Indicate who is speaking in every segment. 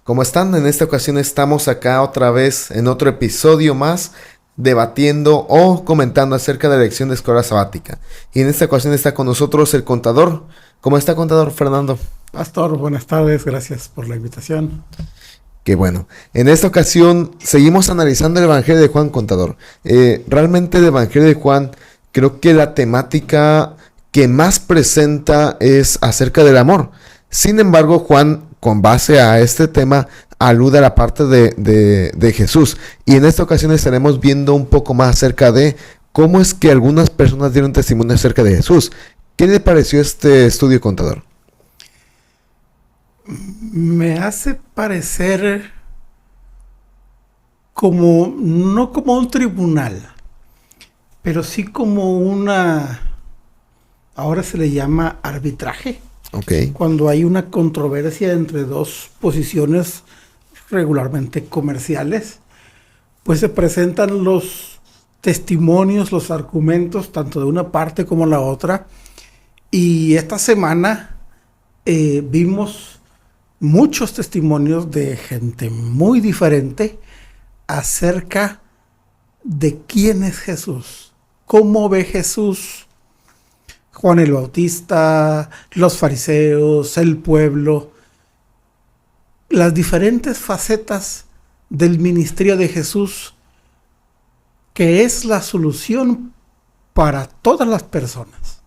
Speaker 1: ¿Cómo están? En esta ocasión estamos acá otra vez en otro episodio más debatiendo o comentando acerca de la elección de escuela sabática. Y en esta ocasión está con nosotros el contador. ¿Cómo está, contador Fernando?
Speaker 2: Pastor, buenas tardes, gracias por la invitación.
Speaker 1: Qué bueno. En esta ocasión seguimos analizando el Evangelio de Juan, contador. Realmente el Evangelio de Juan, creo que la temática que más presenta es acerca del amor. Sin embargo, Juan, con base a este tema, alude a la parte de Jesús. Y en esta ocasión estaremos viendo un poco más acerca de cómo es que algunas personas dieron testimonio acerca de Jesús. ¿Qué le pareció este estudio, contador?
Speaker 2: Me hace parecer como, no como un tribunal, pero sí como ahora se le llama arbitraje,
Speaker 1: Ok.
Speaker 2: cuando hay una controversia entre dos posiciones regularmente comerciales, pues se presentan los testimonios, los argumentos, tanto de una parte como la otra. Y esta semana vimos muchos testimonios de gente muy diferente acerca de quién es Jesús, cómo ve Jesús Juan el Bautista, los fariseos, el pueblo, las diferentes facetas del ministerio de Jesús, que es la solución para todas las personas.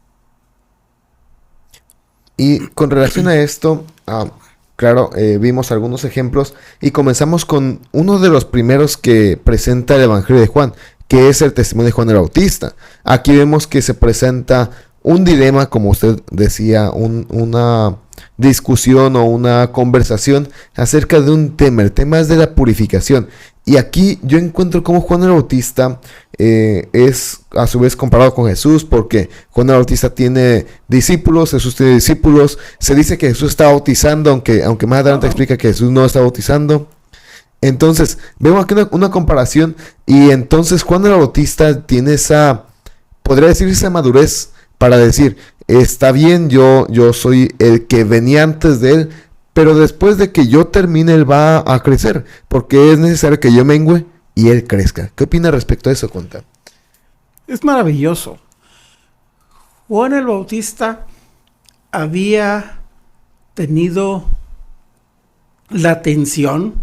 Speaker 1: Y con relación a esto, claro, vimos algunos ejemplos y comenzamos con uno de los primeros que presenta el Evangelio de Juan, que es el testimonio de Juan el Bautista. Aquí vemos que se presenta un dilema, como usted decía, una discusión o una conversación acerca de un tema. El tema es de la purificación. Y aquí yo encuentro cómo Juan el Bautista es a su vez comparado con Jesús, porque Juan el Bautista tiene discípulos, Jesús tiene discípulos. Se dice que Jesús está bautizando, aunque más adelante explica que Jesús no está bautizando. Entonces, vemos aquí una comparación, y entonces Juan el Bautista tiene podría decir, esa madurez para decir, está bien, yo soy el que venía antes de él, pero después de que yo termine, él va a crecer, porque es necesario que yo mengüe y él crezca. ¿Qué opina respecto a eso, Conta?
Speaker 2: Es maravilloso. Juan el Bautista había tenido la atención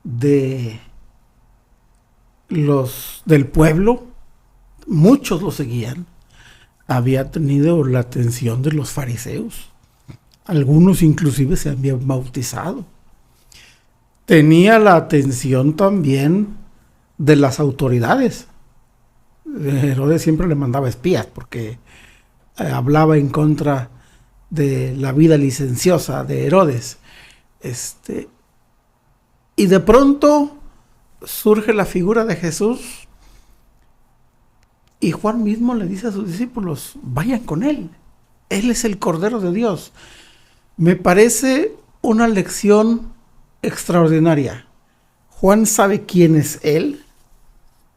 Speaker 2: del pueblo, muchos lo seguían. Había tenido la atención de los fariseos, algunos inclusive se habían bautizado. Tenía la atención también de las autoridades. Herodes siempre le mandaba espías porque hablaba en contra de la vida licenciosa de Herodes. Y de pronto surge la figura de Jesús, y Juan mismo le dice a sus discípulos, vayan con él. Él es el Cordero de Dios. Me parece una lección extraordinaria. Juan sabe quién es él,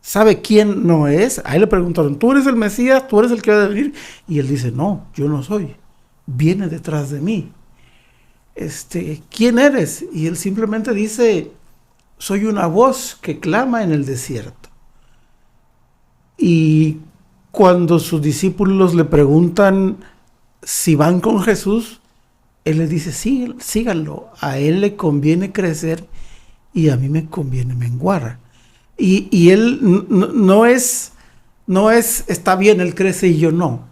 Speaker 2: sabe quién no es. A él le preguntaron, ¿tú eres el Mesías? ¿Tú eres el que va a venir? Y él dice, no, yo no soy. Viene detrás de mí. ¿Quién eres? Y él simplemente dice, soy una voz que clama en el desierto. Y cuando sus discípulos le preguntan si van con Jesús, él les dice, sí, síganlo. A él le conviene crecer y a mí me conviene menguar. Y él no es, está bien, él crece y yo no.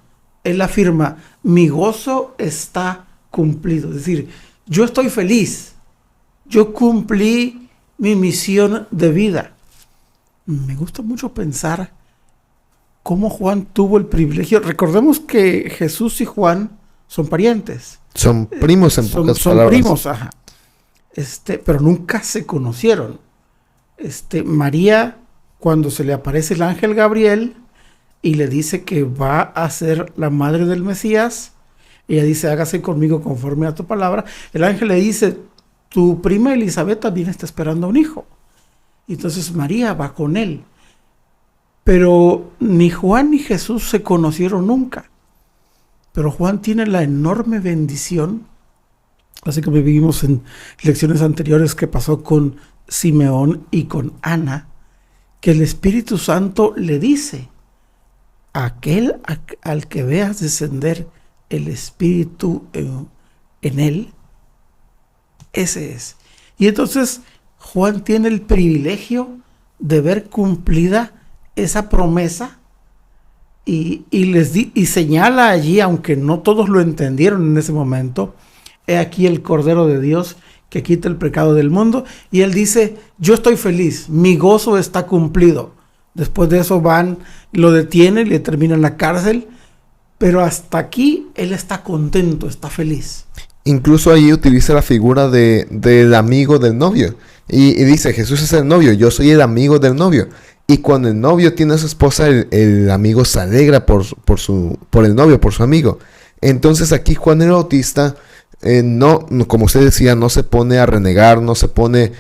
Speaker 2: Él afirma, mi gozo está cumplido. Es decir, yo estoy feliz. Yo cumplí mi misión de vida. Me gusta mucho pensar cómo Juan tuvo el privilegio. Recordemos que Jesús y Juan son parientes.
Speaker 1: Son primos en pocas
Speaker 2: Son
Speaker 1: palabras.
Speaker 2: primos, ajá. Pero nunca se conocieron. María, cuando se le aparece el ángel Gabriel y le dice que va a ser la madre del Mesías, ella dice, hágase conmigo conforme a tu palabra. El ángel le dice, tu prima Elizabeth también está esperando un hijo. Y entonces María va con él. Pero ni Juan ni Jesús se conocieron nunca. Pero Juan tiene la enorme bendición Así como vivimos en lecciones anteriores que pasó con Simeón y con Ana, que el Espíritu Santo le dice: aquel al que veas descender el Espíritu en él, ese es. Y entonces Juan tiene el privilegio de ver cumplida esa promesa y señala allí, aunque no todos lo entendieron en ese momento: he aquí el Cordero de Dios que quita el pecado del mundo. Y él dice: yo estoy feliz, mi gozo está cumplido. Después de eso lo detienen, le terminan la cárcel, pero hasta aquí él está contento, está feliz.
Speaker 1: Incluso ahí utiliza la figura del amigo del novio. Y dice: Jesús es el novio, yo soy el amigo del novio. Y cuando el novio tiene a su esposa, el amigo se alegra por el novio, por su amigo. Entonces aquí Juan el Bautista, no, como usted decía, no se pone a renegar, no se pone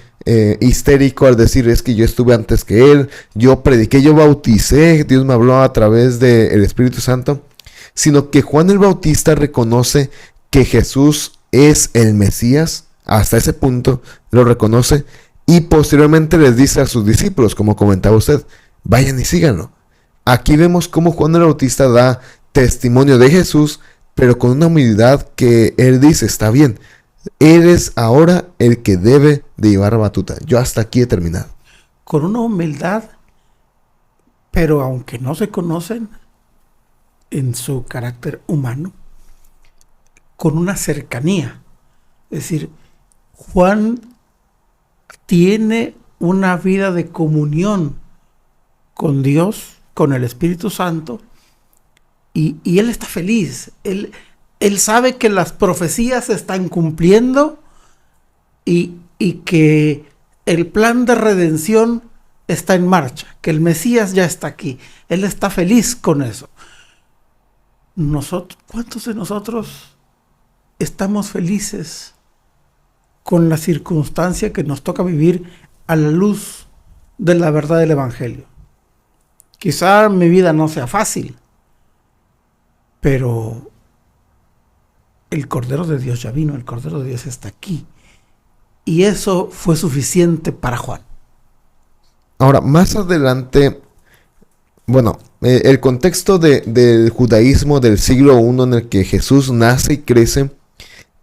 Speaker 1: histérico al decir: es que yo estuve antes que él, yo prediqué, yo bauticé, Dios me habló a través del Espíritu Santo. Sino que Juan el Bautista reconoce que Jesús es el Mesías. Hasta ese punto lo reconoce, y posteriormente les dice a sus discípulos, como comentaba usted: vayan y síganlo. Aquí vemos cómo Juan el Bautista da testimonio de Jesús, pero con una humildad que él dice: está bien, eres ahora el que debe de llevar la batuta, yo hasta aquí he terminado.
Speaker 2: Con una humildad, pero aunque no se conocen en su carácter humano, con una cercanía. Es decir, Juan tiene una vida de comunión con Dios, con el Espíritu Santo, y él está feliz. Él sabe que las profecías se están cumpliendo y que el plan de redención está en marcha, que el Mesías ya está aquí. Él está feliz con eso. ¿Cuántos de nosotros estamos felices con la circunstancia que nos toca vivir a la luz de la verdad del Evangelio? Quizá mi vida no sea fácil, pero el Cordero de Dios ya vino, el Cordero de Dios está aquí. Y eso fue suficiente para Juan.
Speaker 1: Ahora, más adelante, bueno, el contexto del judaísmo del siglo I en el que Jesús nace y crece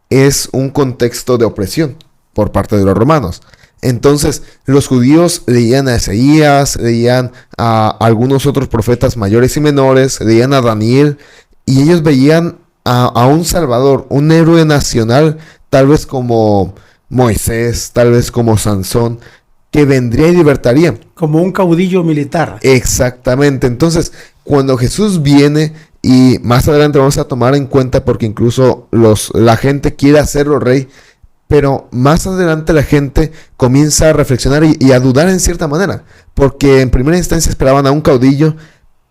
Speaker 1: es un contexto de opresión por parte de los romanos. Entonces, los judíos leían a Isaías, leían a algunos otros profetas mayores y menores, leían a Daniel, y ellos veían a un Salvador, un héroe nacional, tal vez como Moisés, tal vez como Sansón, que vendría y libertaría.
Speaker 2: Como un caudillo militar.
Speaker 1: Exactamente. Entonces, cuando Jesús viene, y más adelante vamos a tomar en cuenta porque incluso la gente quiere hacerlo rey, pero más adelante la gente comienza a reflexionar y a dudar en cierta manera, porque en primera instancia esperaban a un caudillo,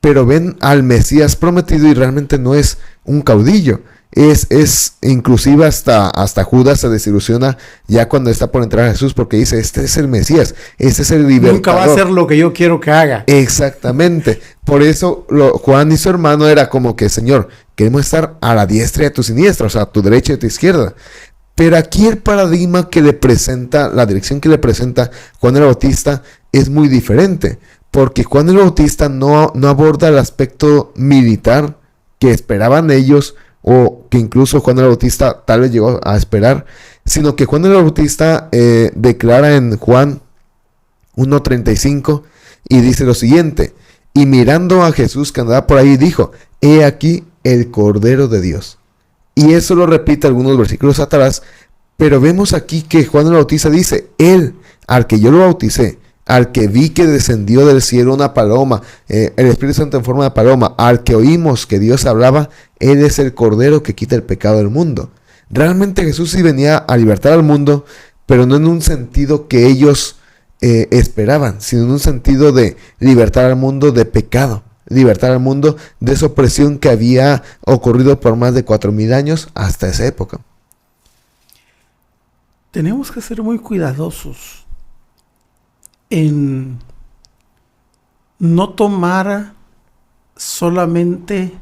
Speaker 1: pero ven al Mesías prometido y realmente no es un caudillo. Es inclusive hasta Judas se desilusiona ya cuando está por entrar a Jesús, porque dice: este es el Mesías, este es el libertador.
Speaker 2: Nunca va a hacer lo que yo quiero que haga.
Speaker 1: Exactamente. Por eso Juan y su hermano era como que: Señor, queremos estar a la diestra y a tu siniestra, o sea, a tu derecha y a tu izquierda. Pero aquí el paradigma que le presenta, la dirección que le presenta Juan el Bautista es muy diferente, porque Juan el Bautista no aborda el aspecto militar que esperaban ellos, o que incluso Juan el Bautista tal vez llegó a esperar, sino que Juan el Bautista declara en Juan 1:35 y dice lo siguiente: y mirando a Jesús que andaba por ahí, dijo: he aquí el Cordero de Dios. Y eso lo repite algunos versículos atrás, pero vemos aquí que Juan el Bautista dice: él, al que yo lo bauticé, al que vi que descendió del cielo una paloma, el Espíritu Santo en forma de paloma, al que oímos que Dios hablaba, él es el Cordero que quita el pecado del mundo. Realmente Jesús sí venía a libertar al mundo, pero no en un sentido que ellos esperaban, sino en un sentido de libertar al mundo de pecado, libertar al mundo de esa opresión que había ocurrido por más de 4,000 años hasta esa época.
Speaker 2: Tenemos que ser muy cuidadosos en no tomar solamente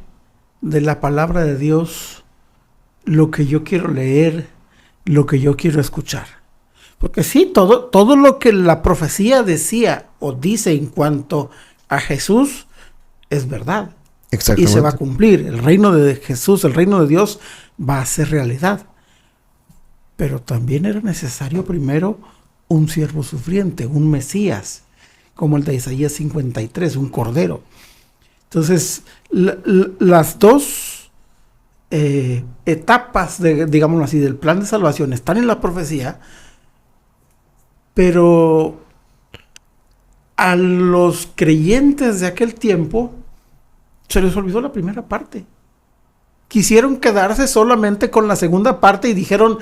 Speaker 2: de la palabra de Dios lo que yo quiero leer lo que yo quiero escuchar. Porque sí, todo lo que la profecía decía o dice en cuanto a Jesús es verdad. Y se va a cumplir. El reino de Jesús, el reino de Dios va a ser realidad. Pero también era necesario primero un siervo sufriente, un Mesías, como el de Isaías 53, un cordero. Entonces, las dos etapas, digámoslo así, del plan de salvación están en la profecía, pero a los creyentes de aquel tiempo se les olvidó la primera parte. Quisieron quedarse solamente con la segunda parte y dijeron: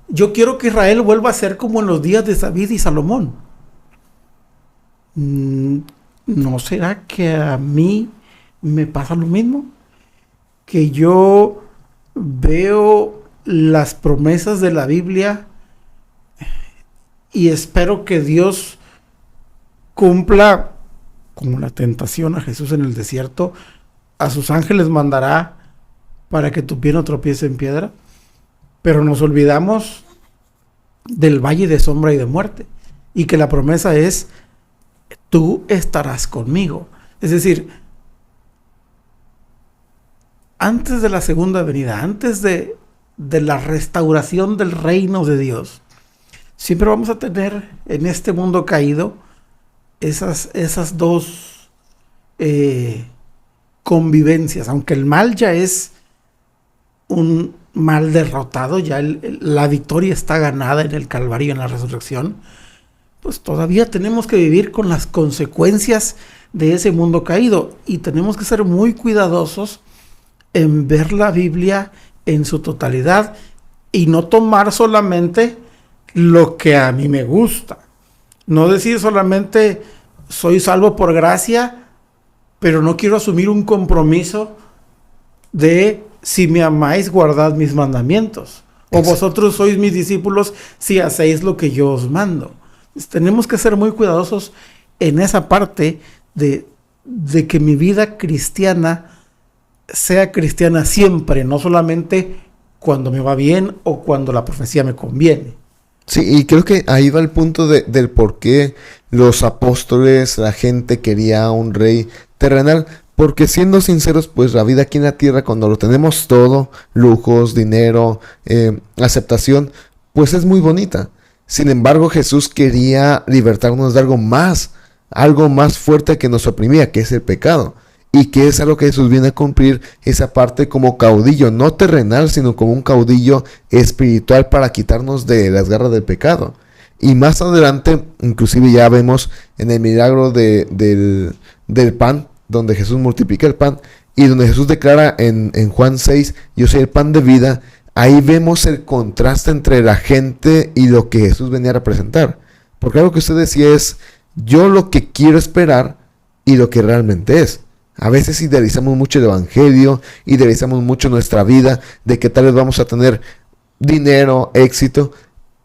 Speaker 2: yo quiero que Israel vuelva a ser como en los días de David y Salomón. ¿No será que a mí me pasa lo mismo? Que yo veo las promesas de la Biblia y espero que Dios cumpla, como la tentación a Jesús en el desierto: a sus ángeles mandará para que tu pie no tropiece en piedra. Pero nos olvidamos del valle de sombra y de muerte, y que la promesa es: tú estarás conmigo. Es decir, antes de la segunda venida, antes de la restauración del reino de Dios, siempre vamos a tener en este mundo caído esas dos convivencias. Aunque el mal ya es un mal derrotado, ya la victoria está ganada en el Calvario, en la resurrección, pues todavía tenemos que vivir con las consecuencias de ese mundo caído, y tenemos que ser muy cuidadosos en ver la Biblia en su totalidad y no tomar solamente lo que a mí me gusta. No decir solamente: soy salvo por gracia, pero no quiero asumir un compromiso de: si me amáis, guardad mis mandamientos. O vosotros sois mis discípulos si hacéis lo que yo os mando. Entonces, tenemos que ser muy cuidadosos en esa parte de que mi vida cristiana sea cristiana siempre, no solamente cuando me va bien o cuando la profecía me conviene.
Speaker 1: Sí, y creo que ahí va el punto del por qué los apóstoles, la gente quería un rey terrenal. Porque siendo sinceros, pues la vida aquí en la tierra, cuando lo tenemos todo, lujos, dinero, aceptación, pues es muy bonita. Sin embargo, Jesús quería libertarnos de algo más fuerte que nos oprimía, que es el pecado. Y que es algo que Jesús viene a cumplir, esa parte como caudillo, no terrenal, sino como un caudillo espiritual para quitarnos de las garras del pecado. Y más adelante, inclusive ya vemos en el milagro del pan, donde Jesús multiplica el pan y donde Jesús declara en Juan 6: yo soy el pan de vida. Ahí vemos el contraste entre la gente y lo que Jesús venía a representar. Porque algo que usted decía es: yo lo que quiero esperar y lo que realmente es. A veces idealizamos mucho el evangelio, idealizamos mucho nuestra vida, de que tal vez vamos a tener dinero, éxito,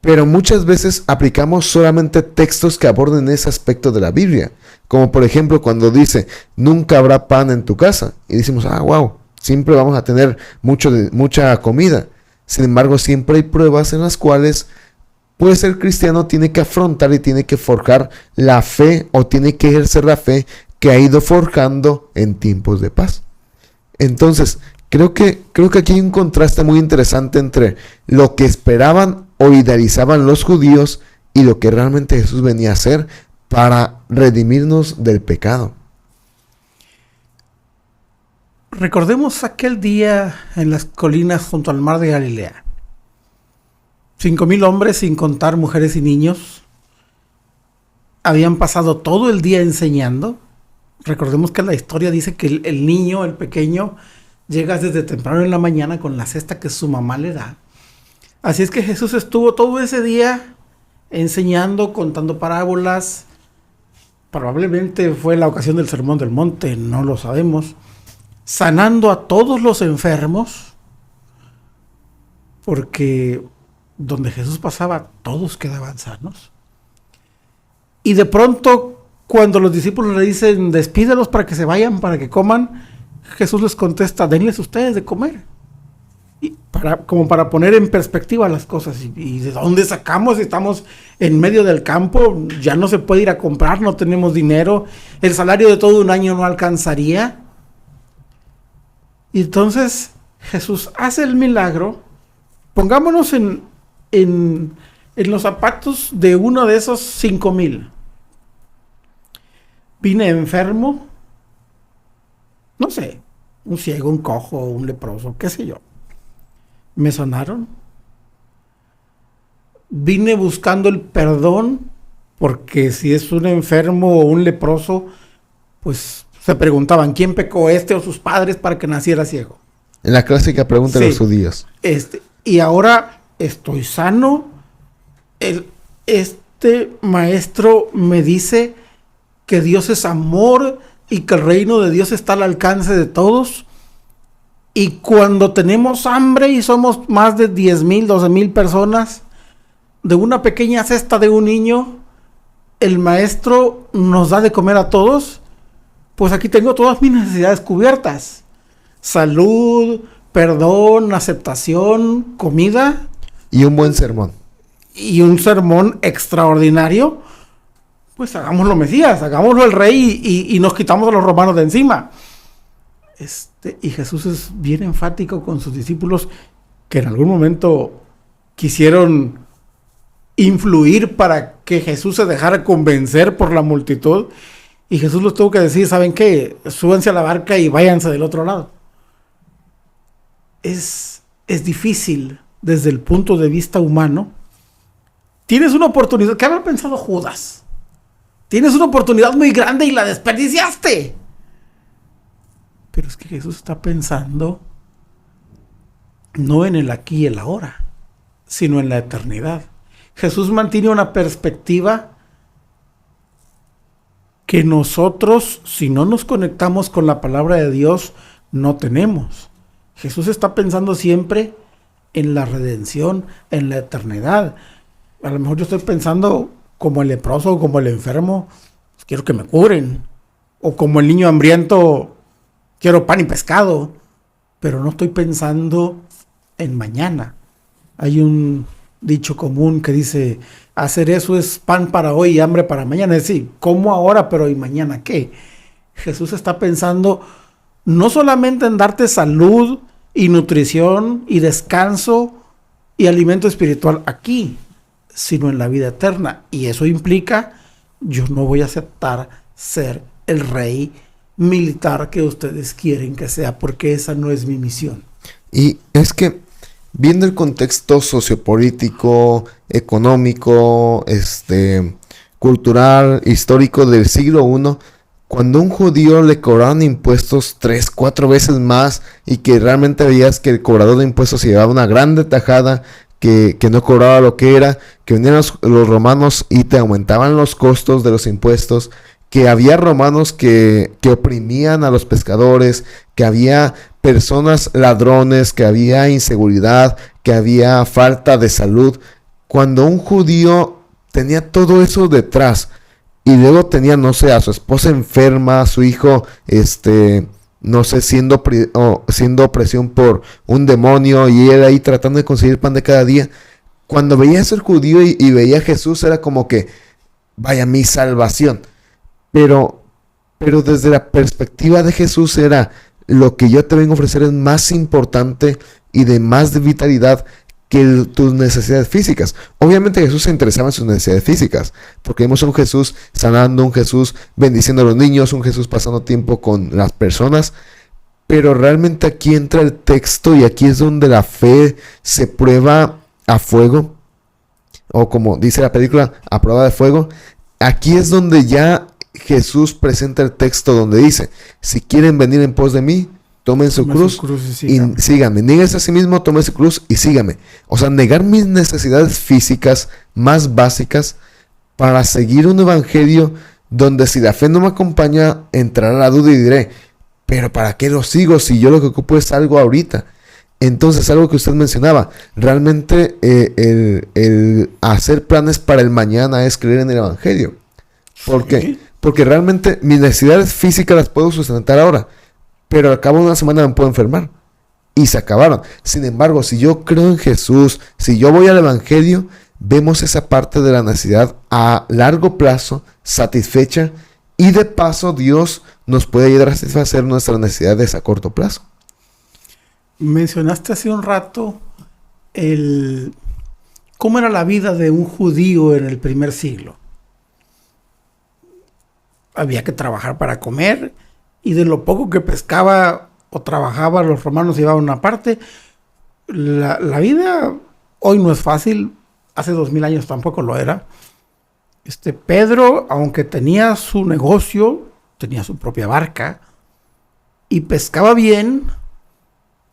Speaker 1: pero muchas veces aplicamos solamente textos que aborden ese aspecto de la Biblia. Como por ejemplo cuando dice: nunca habrá pan en tu casa. Y decimos: wow, siempre vamos a tener mucha comida. Sin embargo, siempre hay pruebas en las cuales pues el cristiano tiene que afrontar y tiene que forjar la fe, o tiene que ejercer la fe que ha ido forjando en tiempos de paz. Entonces, creo que aquí hay un contraste muy interesante entre lo que esperaban o idealizaban los judíos y lo que realmente Jesús venía a hacer para redimirnos del pecado.
Speaker 2: Recordemos aquel día en las colinas junto al mar de Galilea. 5,000 hombres, sin contar mujeres y niños, habían pasado todo el día enseñando. Recordemos que la historia dice que el niño, el pequeño, llega desde temprano en la mañana con la cesta que su mamá le da. Así es que Jesús estuvo todo ese día enseñando, contando parábolas. Probablemente fue la ocasión del Sermón del Monte, no lo sabemos. Sanando a todos los enfermos, porque donde Jesús pasaba, todos quedaban sanos. Y de pronto, cuando los discípulos le dicen: despídelos para que se vayan, para que coman, Jesús les contesta: denles ustedes de comer. como para poner en perspectiva las cosas. ¿Y de dónde sacamos? Estamos en medio del campo, ya no se puede ir a comprar, no tenemos dinero, el salario de todo un año no alcanzaría. Y entonces Jesús hace el milagro. Pongámonos en los zapatos de uno de esos 5,000. Vine enfermo, no sé, un ciego, un cojo, un leproso, qué sé yo. Me sanaron. Vine buscando el perdón, porque si es un enfermo o un leproso, pues se preguntaban, ¿quién pecó, este o sus padres para que naciera ciego?
Speaker 1: En la clásica pregunta de los judíos.
Speaker 2: Y ahora estoy sano. Este maestro me dice que Dios es amor y que el reino de Dios está al alcance de todos. Y cuando tenemos hambre y somos más de 10,000, 12,000 personas, de una pequeña cesta de un niño, el maestro nos da de comer a todos. Pues aquí tengo todas mis necesidades cubiertas. Salud, perdón, aceptación, comida.
Speaker 1: Y un buen sermón.
Speaker 2: Y un sermón extraordinario. Pues hagámoslo Mesías, hagámoslo el rey y nos quitamos a los romanos de encima. Y Jesús es bien enfático con sus discípulos, que en algún momento quisieron influir para que Jesús se dejara convencer por la multitud. Y Jesús les tuvo que decir, ¿saben qué? Súbanse a la barca y váyanse del otro lado. Es difícil desde el punto de vista humano. Tienes una oportunidad. ¿Qué habrá pensado Judas? Tienes una oportunidad muy grande y la desperdiciaste. Pero es que Jesús está pensando no en el aquí y el ahora, sino en la eternidad. Jesús mantiene una perspectiva que nosotros, si no nos conectamos con la palabra de Dios, no tenemos. Jesús está pensando siempre en la redención, en la eternidad. A lo mejor yo estoy pensando como el leproso o como el enfermo, pues quiero que me curen. O como el niño hambriento, quiero pan y pescado. Pero no estoy pensando en mañana. Hay un dicho común que dice, hacer eso es pan para hoy y hambre para mañana. Es decir, como ahora, pero ¿y mañana qué? Jesús está pensando no solamente en darte salud y nutrición y descanso y alimento espiritual aquí, sino en la vida eterna. Y eso implica, yo no voy a aceptar ser el rey militar que ustedes quieren que sea, porque esa no es mi misión.
Speaker 1: Y es que, viendo el contexto sociopolítico, económico, cultural, histórico del siglo I, cuando a un judío le cobraban impuestos 3, 4 veces más y que realmente veías que el cobrador de impuestos se llevaba una grande tajada, que no cobraba lo que era, que venían los romanos y te aumentaban los costos de los impuestos, que había romanos que oprimían a los pescadores, que había personas ladrones, que había inseguridad, que había falta de salud. Cuando un judío tenía todo eso detrás y luego tenía, no sé, a su esposa enferma, a su hijo, no sé, siendo opresión por un demonio y él ahí tratando de conseguir pan de cada día. Cuando veía eso el judío y veía a Jesús, era como que, vaya, mi salvación. Pero desde la perspectiva de Jesús era, lo que yo te vengo a ofrecer es más importante y de más de vitalidad que tus necesidades físicas. Obviamente Jesús se interesaba en sus necesidades físicas, porque vemos a un Jesús sanando, un Jesús bendiciendo a los niños, un Jesús pasando tiempo con las personas, pero realmente aquí entra el texto y aquí es donde la fe se prueba a fuego, o como dice la película, a prueba de fuego. Aquí es donde ya Jesús presenta el texto donde dice, si quieren venir en pos de mí, tomen su cruz y síganme. Níguese a sí mismo, tomen su cruz y síganme. O sea, negar mis necesidades físicas más básicas para seguir un evangelio donde si la fe no me acompaña, entrará la duda y diré, pero ¿para qué lo sigo si yo lo que ocupo es algo ahorita? Entonces, algo que usted mencionaba, realmente el hacer planes para el mañana es creer en el evangelio. ¿Por qué? Porque realmente mis necesidades físicas las puedo sustentar ahora, pero al cabo de una semana me puedo enfermar. y se acabaron. Sin embargo, si yo creo en Jesús, si yo voy al Evangelio, vemos esa parte de la necesidad a largo plazo satisfecha, y de paso Dios nos puede ayudar a satisfacer nuestras necesidades a corto plazo.
Speaker 2: Mencionaste hace un rato cómo era la vida de un judío en el primer siglo. Había que trabajar para comer, y de lo poco que pescaba o trabajaba, los romanos llevaban una parte. La vida hoy no es fácil, hace 2000 años tampoco lo era. Pedro, aunque tenía su negocio, tenía su propia barca y pescaba bien,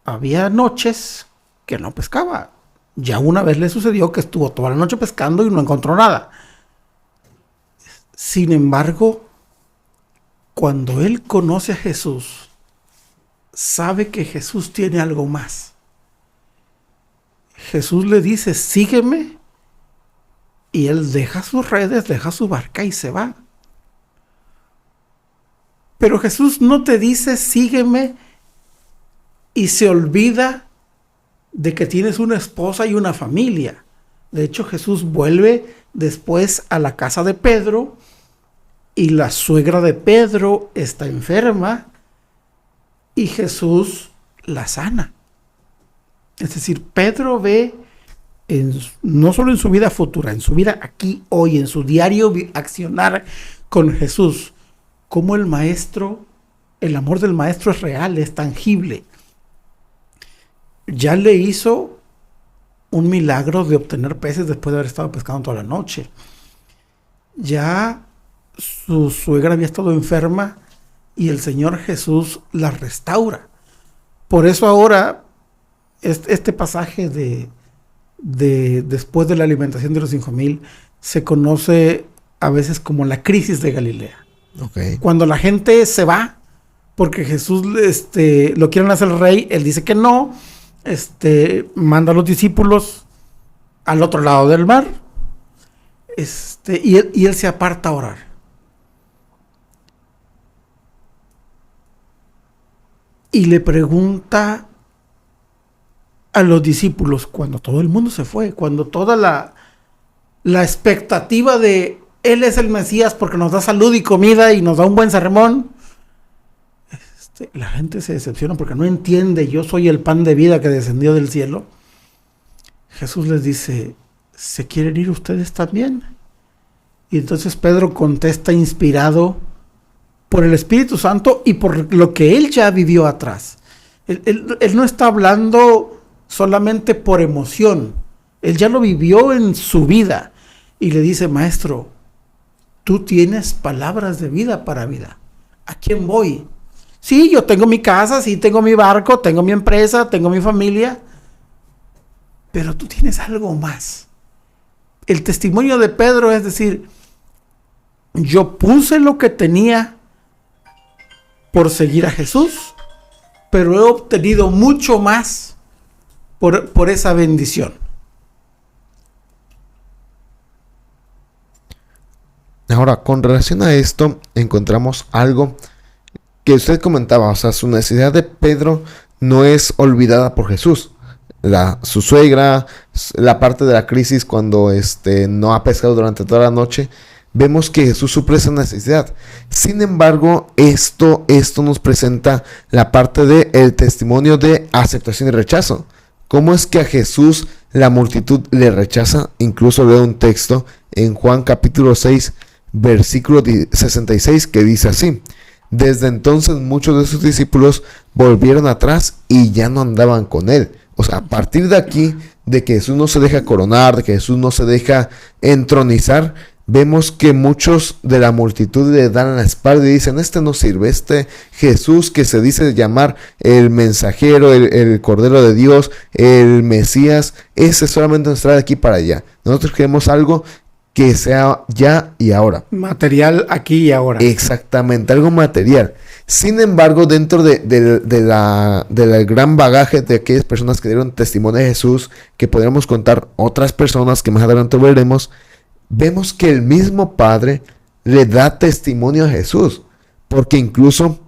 Speaker 2: había noches que no pescaba. Ya una vez le sucedió que estuvo toda la noche pescando y no encontró nada. Sin embargo, cuando él conoce a Jesús, sabe que Jesús tiene algo más. Jesús le dice, sígueme, y él deja sus redes, deja su barca y se va. Pero Jesús no te dice, sígueme, y se olvida de que tienes una esposa y una familia. De hecho, Jesús vuelve después a la casa de Pedro, y la suegra de Pedro está enferma, y Jesús la sana. Es decir, Pedro ve, no solo en su vida futura, en su vida aquí, hoy, en su diario accionar con Jesús, cómo el amor del maestro es real, es tangible. Ya le hizo un milagro de obtener peces después de haber estado pescando toda la noche. Ya su suegra había estado enferma y el Señor Jesús la restaura. Por eso ahora este pasaje de después de la alimentación de los 5,000 se conoce a veces como la crisis de Galilea.
Speaker 1: Okay.
Speaker 2: Cuando la gente se va porque Jesús lo quieren hacer rey, él dice que no, manda a los discípulos al otro lado del mar, y él se aparta a orar. Y le pregunta a los discípulos, cuando todo el mundo se fue, cuando toda la expectativa de Él es el Mesías porque nos da salud y comida y nos da un buen sermón, la gente se decepciona porque no entiende, yo soy el pan de vida que descendió del cielo. Jesús les dice, ¿se quieren ir ustedes también? Y entonces Pedro contesta inspirado por el Espíritu Santo y por lo que él ya vivió atrás. Él no está hablando solamente por emoción, él ya lo vivió en su vida y le dice, maestro, tú tienes palabras de vida para vida. ¿A quién voy? Sí, yo tengo mi casa, sí, tengo mi barco, tengo mi empresa, tengo mi familia, pero tú tienes algo más. El testimonio de Pedro es decir, yo puse lo que tenía por seguir a Jesús, pero he obtenido mucho más por esa bendición.
Speaker 1: Ahora, con relación a esto, encontramos algo que usted comentaba, o sea, su necesidad de Pedro no es olvidada por Jesús. Su suegra, la parte de la crisis cuando no ha pescado durante toda la noche, vemos que Jesús suple esa necesidad. Sin embargo, esto nos presenta la parte del testimonio de aceptación y rechazo. ¿Cómo es que a Jesús la multitud le rechaza? Incluso leo un texto en Juan capítulo 6, versículo 66, que dice así: desde entonces muchos de sus discípulos volvieron atrás y ya no andaban con él. O sea, a partir de aquí, de que Jesús no se deja coronar, de que Jesús no se deja entronizar, vemos que muchos de la multitud le dan la espalda y dicen, no sirve, Jesús que se dice llamar el mensajero, el Cordero de Dios, el Mesías, ese solamente nos trae de aquí para allá. Nosotros queremos algo que sea ya y ahora.
Speaker 2: Material aquí y ahora.
Speaker 1: Exactamente, algo material. Sin embargo, dentro del gran bagaje de aquellas personas que dieron testimonio de Jesús, que podríamos contar otras personas que más adelante veremos, vemos que el mismo Padre le da testimonio a Jesús. Porque incluso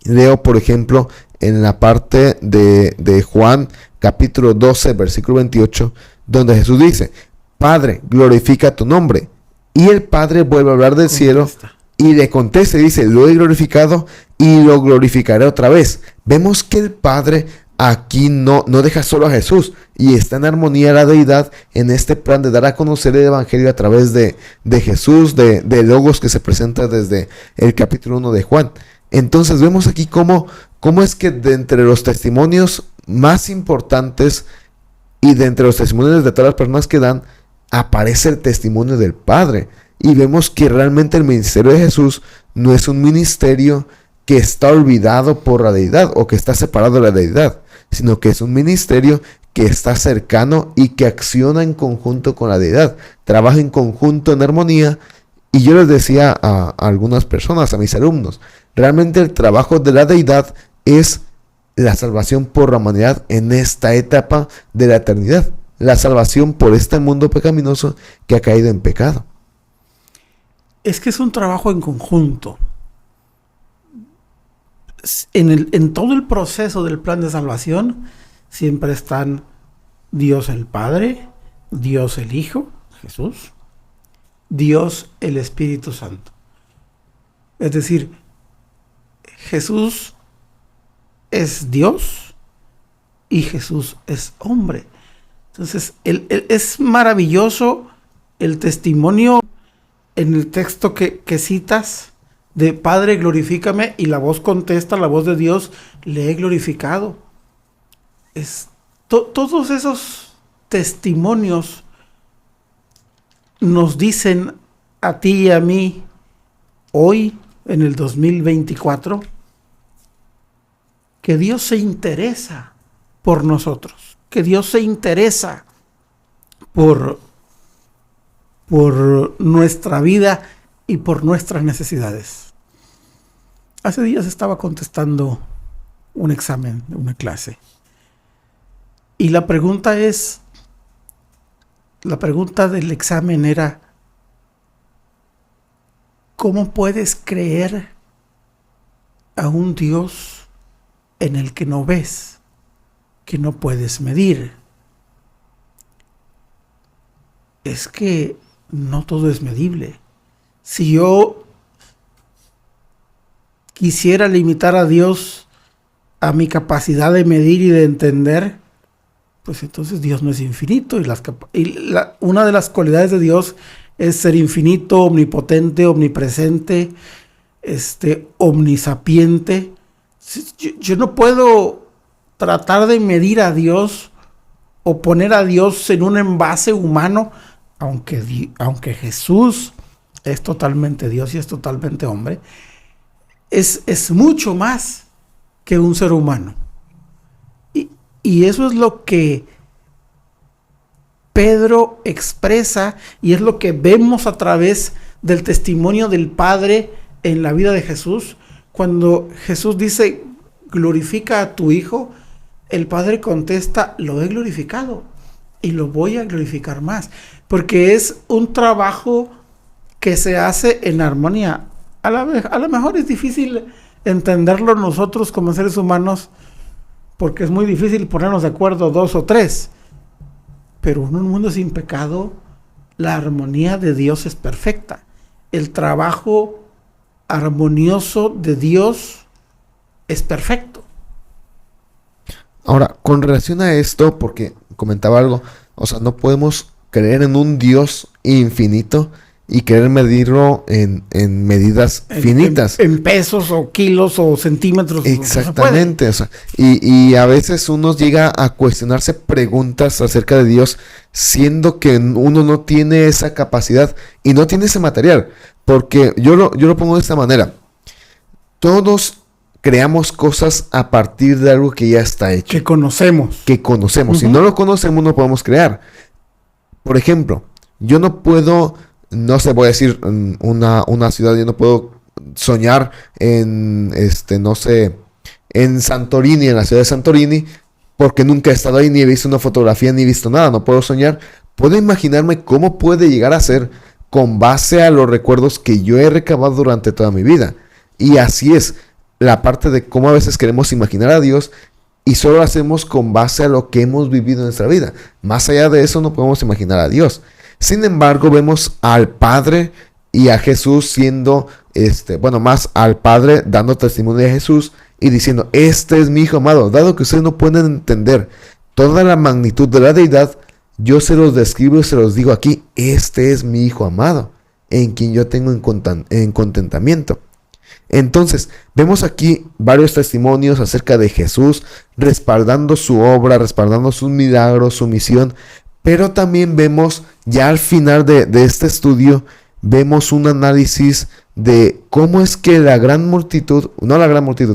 Speaker 1: leo, por ejemplo, en la parte de Juan capítulo 12, versículo 28, donde Jesús dice, Padre, glorifica tu nombre. Y el Padre vuelve a hablar del cielo y le contesta y dice, lo he glorificado y lo glorificaré otra vez. Vemos que el Padre aquí no deja solo a Jesús y está en armonía la deidad en este plan de dar a conocer el Evangelio a través de Jesús, de Logos que se presenta desde el capítulo 1 de Juan. Entonces vemos aquí cómo es que de entre los testimonios más importantes y de entre los testimonios de todas las personas que dan, aparece el testimonio del Padre. Y vemos que realmente el ministerio de Jesús no es un ministerio que está olvidado por la deidad o que está separado de la deidad, sino que es un ministerio que está cercano y que acciona en conjunto con la deidad, trabaja en conjunto en armonía. Y yo les decía a algunas personas, a mis alumnos, realmente el trabajo de la deidad es la salvación por la humanidad en esta etapa de la eternidad, la salvación por este mundo pecaminoso que ha caído en pecado.
Speaker 2: Es que es un trabajo en conjunto. En todo el proceso del plan de salvación siempre están Dios el Padre, Dios el Hijo, Jesús, Dios el Espíritu Santo. Es decir, Jesús es Dios y Jesús es hombre. Entonces, es maravilloso el testimonio en el texto que citas de Padre, glorifícame, y la voz contesta, la voz de Dios, le he glorificado. Todos esos testimonios nos dicen a ti y a mí, hoy, en el 2024, que Dios se interesa por nosotros, que Dios se interesa por nuestra vida y por nuestras necesidades. Hace días estaba contestando un examen de una clase y la pregunta del examen era: ¿cómo puedes creer a un Dios en el que no ves, que no puedes medir? Es que no todo es medible. Si yo quisiera limitar a Dios a mi capacidad de medir y de entender, pues entonces Dios no es infinito. Una de las cualidades de Dios es ser infinito, omnipotente, omnipresente, omnisapiente. Yo no puedo tratar de medir a Dios o poner a Dios en un envase humano, aunque Jesús es totalmente Dios y es totalmente hombre. Es mucho más que un ser humano. Y eso es lo que Pedro expresa y es lo que vemos a través del testimonio del Padre en la vida de Jesús. Cuando Jesús dice, glorifica a tu Hijo, el Padre contesta, lo he glorificado y lo voy a glorificar más. Porque es un trabajo que se hace en armonía. A lo mejor es difícil entenderlo nosotros como seres humanos, porque es muy difícil ponernos de acuerdo dos o tres. Pero en un mundo sin pecado, la armonía de Dios es perfecta. El trabajo armonioso de Dios es perfecto.
Speaker 1: Ahora, con relación a esto, porque comentaba algo, o sea, no podemos creer en un Dios infinito y querer medirlo en medidas finitas.
Speaker 2: En pesos o kilos o centímetros.
Speaker 1: Exactamente. O sea, y a veces uno llega a cuestionarse preguntas acerca de Dios, siendo que uno no tiene esa capacidad y no tiene ese material. Porque yo lo pongo de esta manera. Todos creamos cosas a partir de algo que ya está hecho.
Speaker 2: Que conocemos.
Speaker 1: Uh-huh. Si no lo conocemos, no podemos crear. Por ejemplo, yo no puedo... No sé, voy a decir una ciudad, yo no puedo soñar en, en Santorini, en la ciudad de Santorini, porque nunca he estado ahí, ni he visto una fotografía, ni he visto nada, no puedo soñar. Puedo imaginarme cómo puede llegar a ser con base a los recuerdos que yo he recabado durante toda mi vida. Y así es, la parte de cómo a veces queremos imaginar a Dios y solo lo hacemos con base a lo que hemos vivido en nuestra vida. Más allá de eso no podemos imaginar a Dios. Sin embargo, vemos al Padre y a Jesús siendo, más al Padre dando testimonio de Jesús y diciendo, este es mi Hijo amado. Dado que ustedes no pueden entender toda la magnitud de la deidad, yo se los describo y se los digo aquí, este es mi Hijo amado, en quien yo tengo en contentamiento. Entonces, vemos aquí varios testimonios acerca de Jesús, respaldando su obra, respaldando sus milagros, su misión, pero también vemos, ya al final de este estudio, vemos un análisis de cómo es que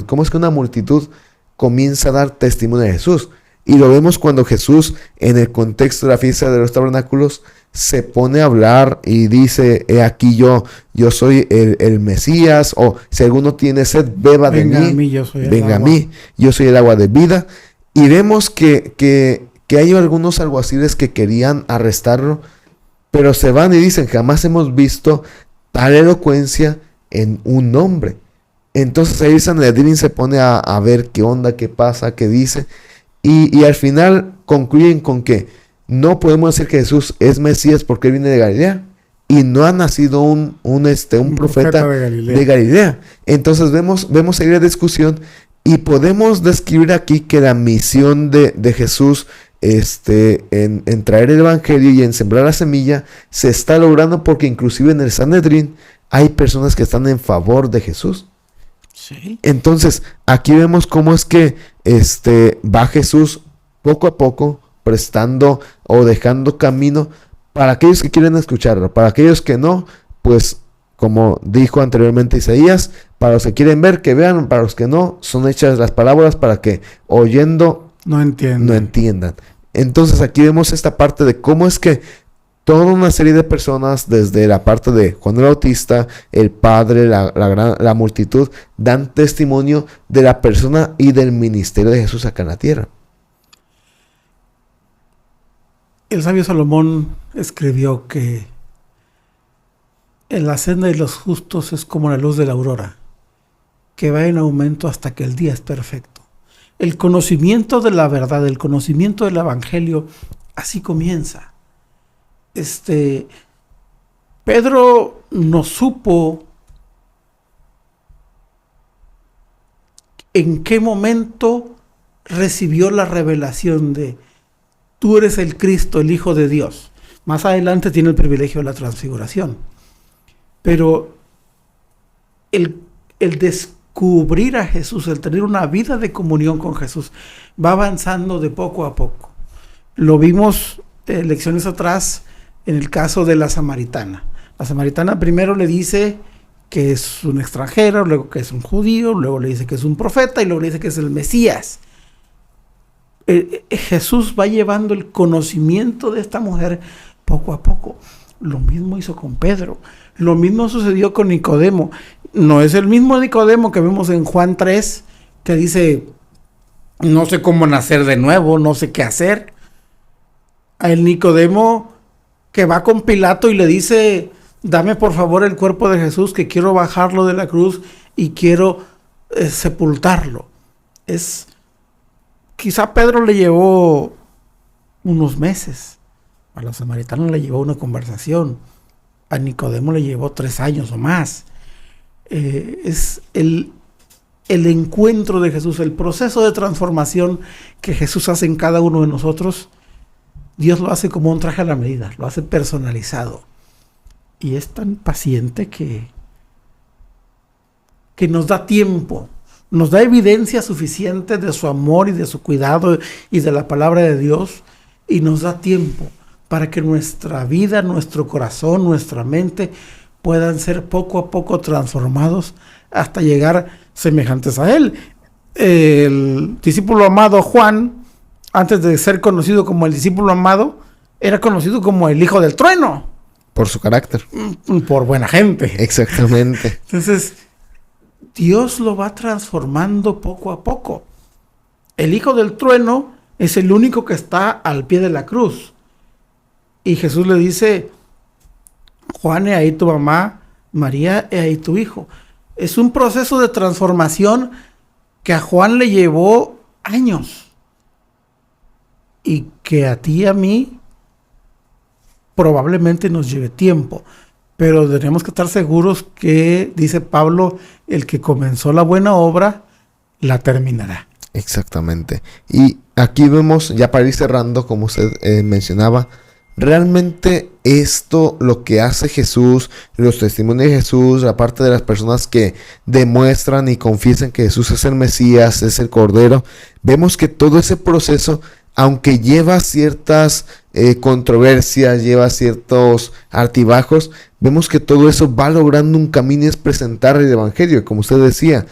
Speaker 1: cómo es que una multitud comienza a dar testimonio de Jesús. Y lo vemos cuando Jesús, en el contexto de la fiesta de los tabernáculos, se pone a hablar y dice, he aquí yo soy el Mesías, o si alguno tiene sed, beba de mí, venga a mí, yo soy el agua de vida. Y vemos que hay algunos alguaciles que querían arrestarlo, pero se van y dicen, jamás hemos visto tal elocuencia en un hombre. Entonces ahí Sanedrín se pone a ver qué onda, qué pasa, qué dice, y al final concluyen con que no podemos decir que Jesús es Mesías porque él viene de Galilea y no ha nacido un profeta de Galilea. Entonces vemos ahí la discusión y podemos describir aquí que la misión de Jesús en traer el evangelio y en sembrar la semilla se está logrando porque inclusive en el Sanedrín hay personas que están en favor de Jesús.
Speaker 2: Sí.
Speaker 1: Entonces aquí vemos cómo es que va Jesús poco a poco prestando o dejando camino para aquellos que quieren escucharlo, para aquellos que no, pues como dijo anteriormente Isaías, para los que quieren ver, que vean, para los que no, son hechas las palabras para que oyendo
Speaker 2: no entiendan.
Speaker 1: Entonces aquí vemos esta parte de cómo es que toda una serie de personas, desde la parte de Juan el Bautista, el Padre, la multitud, dan testimonio de la persona y del ministerio de Jesús acá en la tierra.
Speaker 2: El sabio Salomón escribió que en la senda de los justos es como la luz de la aurora, que va en aumento hasta que el día es perfecto. El conocimiento de la verdad, el conocimiento del evangelio, así comienza. Pedro no supo en qué momento recibió la revelación de tú eres el Cristo, el Hijo de Dios. Más adelante tiene el privilegio de la transfiguración. Pero el descubrir a Jesús, el tener una vida de comunión con Jesús, va avanzando de poco a poco. Lo vimos lecciones atrás en el caso de la samaritana. La samaritana primero le dice que es un extranjero, luego que es un judío, luego le dice que es un profeta y luego le dice que es el Mesías. Jesús va llevando el conocimiento de esta mujer poco a poco. Lo mismo hizo con Pedro. Lo mismo sucedió con Nicodemo. No es el mismo Nicodemo que vemos en Juan 3, que dice, no sé cómo nacer de nuevo, no sé qué hacer. A el Nicodemo que va con Pilato y le dice, dame por favor el cuerpo de Jesús, que quiero bajarlo de la cruz y quiero sepultarlo. Quizá Pedro le llevó unos meses, a la samaritana le llevó una conversación, a Nicodemo le llevó 3 años o más. Es el encuentro de Jesús, el proceso de transformación que Jesús hace en cada uno de nosotros. Dios lo hace como un traje a la medida, lo hace personalizado. Y es tan paciente que nos da tiempo, nos da evidencia suficiente de su amor y de su cuidado y de la palabra de Dios, y nos da tiempo para que nuestra vida, nuestro corazón, nuestra mente puedan ser poco a poco transformados hasta llegar semejantes a Él. El discípulo amado Juan, antes de ser conocido como el discípulo amado, era conocido como el hijo del trueno.
Speaker 1: Por su carácter.
Speaker 2: Por buena gente.
Speaker 1: Exactamente.
Speaker 2: Entonces, Dios lo va transformando poco a poco. El hijo del trueno es el único que está al pie de la cruz. Y Jesús le dice, Juan, he ahí tu mamá, María, he ahí tu hijo. Es un proceso de transformación que a Juan le llevó años y que a ti y a mí probablemente nos lleve tiempo. Pero tenemos que estar seguros que, dice Pablo, el que comenzó la buena obra, la terminará.
Speaker 1: Exactamente. Y aquí vemos, ya para ir cerrando, como usted mencionaba, realmente esto, lo que hace Jesús, los testimonios de Jesús, la parte de las personas que demuestran y confiesan que Jesús es el Mesías, es el Cordero, vemos que todo ese proceso, aunque lleva ciertas controversias, lleva ciertos altibajos, vemos que todo eso va logrando un camino y es presentar el Evangelio. Como usted decía,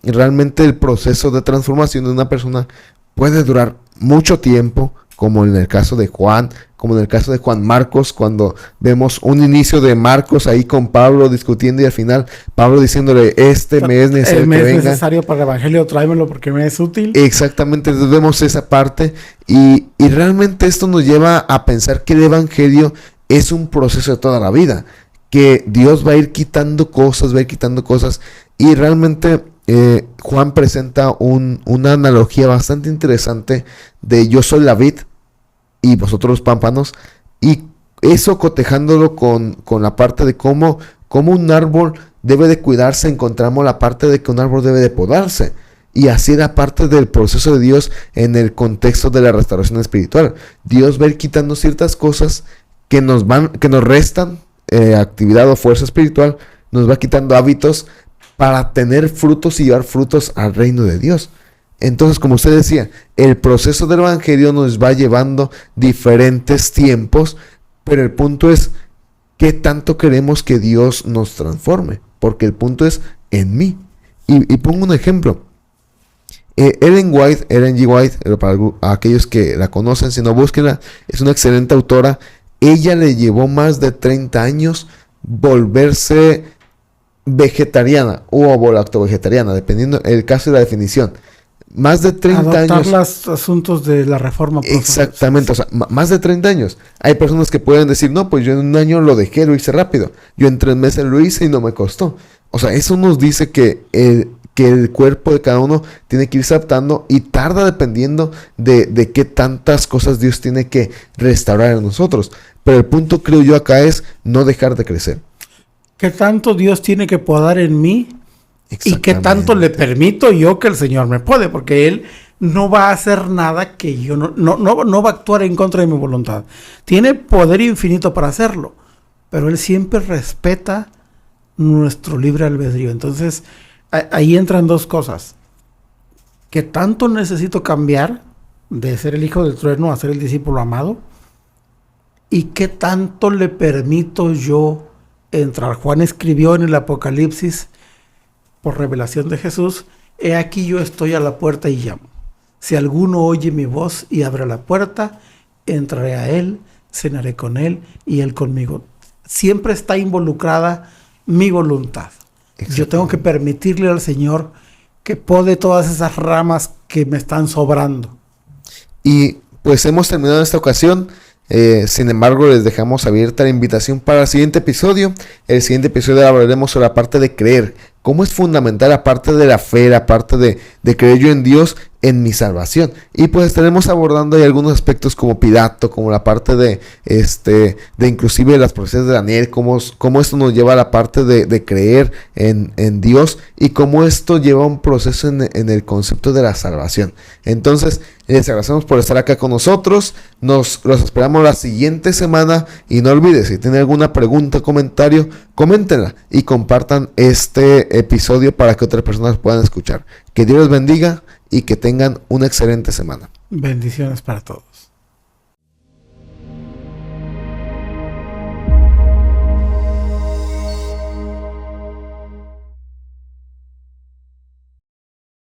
Speaker 1: realmente el proceso de transformación de una persona puede durar mucho tiempo, como en el caso de Juan, como en el caso de Juan Marcos, cuando vemos un inicio de Marcos ahí con Pablo discutiendo y al final Pablo diciéndole, me es necesario
Speaker 2: me
Speaker 1: que
Speaker 2: es
Speaker 1: venga.
Speaker 2: necesario para el Evangelio, tráemelo porque me es útil.
Speaker 1: Exactamente, entonces vemos esa parte y realmente esto nos lleva a pensar que el Evangelio es un proceso de toda la vida, que Dios va a ir quitando cosas, y realmente Juan presenta una analogía bastante interesante de yo soy la vid y vosotros los pámpanos, y eso cotejándolo con la parte de cómo un árbol debe de cuidarse, encontramos la parte de que un árbol debe de podarse, y así era parte del proceso de Dios en el contexto de la restauración espiritual. Dios va a ir quitando ciertas cosas que nos restan actividad o fuerza espiritual, nos va quitando hábitos para tener frutos y llevar frutos al reino de Dios. Entonces, como usted decía, el proceso del Evangelio nos va llevando diferentes tiempos, pero el punto es qué tanto queremos que Dios nos transforme, porque el punto es en mí. Y pongo un ejemplo. Ellen G. White, para aquellos que la conocen, si no, búsquenla, es una excelente autora. Ella le llevó más de 30 años volverse vegetariana o volacto-vegetariana, dependiendo el caso y la definición. Más de 30
Speaker 2: adoptar
Speaker 1: años.
Speaker 2: Los asuntos de la reforma.
Speaker 1: Exactamente, o sea, más de 30 años. Hay personas que pueden decir, no, pues yo en un año lo dejé, lo hice rápido. Yo en 3 meses lo hice y no me costó. O sea, eso nos dice que el cuerpo de cada uno tiene que irse adaptando y tarda dependiendo de qué tantas cosas Dios tiene que restaurar en nosotros. Pero el punto, creo yo, acá es no dejar de crecer. ¿Qué
Speaker 2: tanto Dios tiene que podar en mí? Y qué tanto le permito yo que el Señor me puede, porque Él no va a hacer nada que yo no va a actuar en contra de mi voluntad. Tiene poder infinito para hacerlo, pero Él siempre respeta nuestro libre albedrío. Entonces, ahí entran dos cosas. ¿Qué tanto necesito cambiar de ser el hijo del trueno a ser el discípulo amado? ¿Y qué tanto le permito yo entrar? Juan escribió en el Apocalipsis, por revelación de Jesús, he aquí yo estoy a la puerta y llamo. Si alguno oye mi voz y abre la puerta, entraré a él, cenaré con él y él conmigo. Siempre está involucrada mi voluntad. Yo tengo que permitirle al Señor que pode todas esas ramas que me están sobrando.
Speaker 1: Y pues hemos terminado esta ocasión. Sin embargo, les dejamos abierta la invitación para el siguiente episodio. El siguiente episodio hablaremos sobre la parte de creer. Cómo es fundamental la parte de la fe, la parte de creer yo en Dios, en mi salvación. Y pues estaremos abordando ahí algunos aspectos como Pilato, como la parte de inclusive las profecías de Daniel, cómo esto nos lleva a la parte de creer en Dios y cómo esto lleva un proceso en el concepto de la salvación. Entonces, les agradecemos por estar acá con nosotros. Los esperamos la siguiente semana y no olviden, si tienen alguna pregunta o comentario, coméntenla y compartan este episodio para que otras personas puedan escuchar. Que Dios les bendiga y que tengan una excelente semana.
Speaker 2: Bendiciones para todos.